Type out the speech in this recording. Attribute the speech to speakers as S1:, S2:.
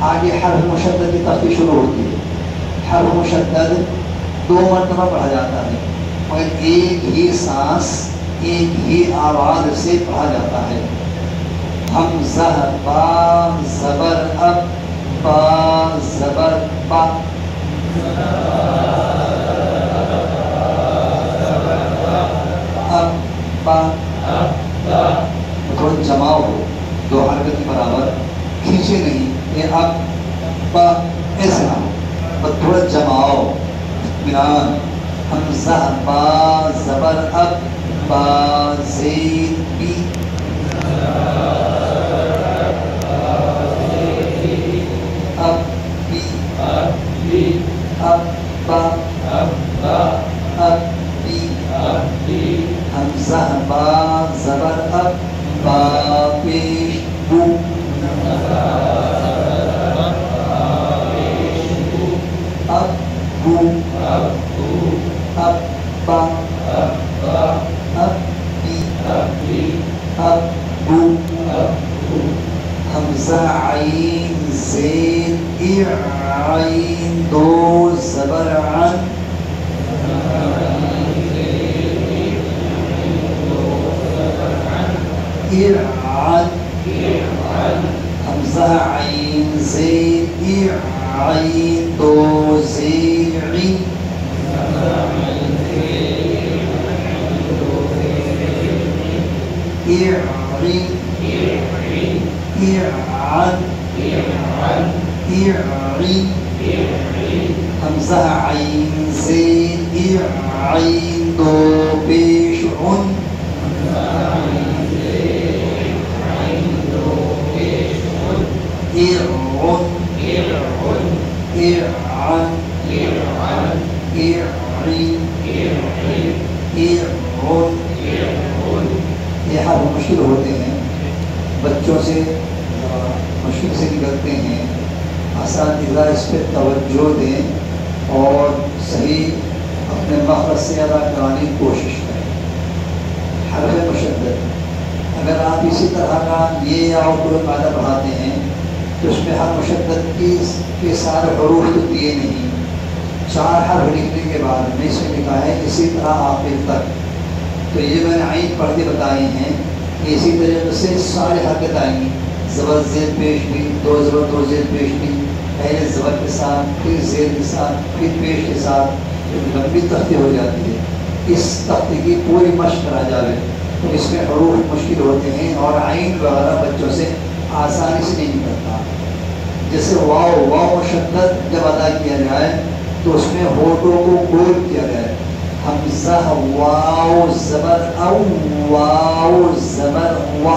S1: آگے حرف مشدد کی تخفیف شروع ہوتی ہے. حرف مشدد 2 مرتبہ پڑھا جاتا ہے اور ایک ہی سانس ایک ہی آواز سے پڑھا جاتا ہے. حمزہ با زبر اب با زبر با. اب با تھوڑا جماؤ ہو 2 حرکت کے برابر کھینچے نہیں. یہ اب با ایسے نہ ہو بس تھوڑا جماؤ اطمینان. حمزہ با زبر اب با زید بی. اب بی اب با اب بی. حمزہ با زبر اب با پیش بو. اب بو اب با اب بی اب بو. حمزہ عین زین عین 2 زبر عن. عن حمزہ عین زین عین 2 زین عین. عن حمزہ عین زین عین 2 پیش عن. یہ حرف مشکل ہوتے ہیں بچوں سے مشکل سے نکلتے ہیں. اساتذہ اس پہ توجہ دیں اور صحیح اپنے مخرج سے ادا کرانے کی کوشش کریں. حرف مشدد اگر آپ اسی طرح کا یہ یا اور قاعدہ پڑھاتے ہیں تو اس میں حرف مشدد کے سارے حروف تو دیے نہیں. 4 حرف لکھنے کے بعد میں اس میں لکھا ہے اسی طرح آخر تک. تو یہ میں نے عین پڑھ کے بتائے ہیں کہ اسی طریقے سے سارے حرکت آئیں گی. زبر زید پیش بھی 2 زبر 2 زید پیش بھی پہلے زبر کے ساتھ پھر زید کے ساتھ پھر پیش کے ساتھ. لمبی تختی ہو جاتی ہے. اس تختی کی پوری مشق کرا جائے تو اس میں حروف مشکل ہوتے ہیں اور عین وغیرہ بچوں سے آسانی سے نہیں نکلتا. جیسے واو مشدد جب ادا کیا جائے تو اس میں ہونٹوں کو گول کیا جائے. حمزہ واو زبر او واو زبر وا.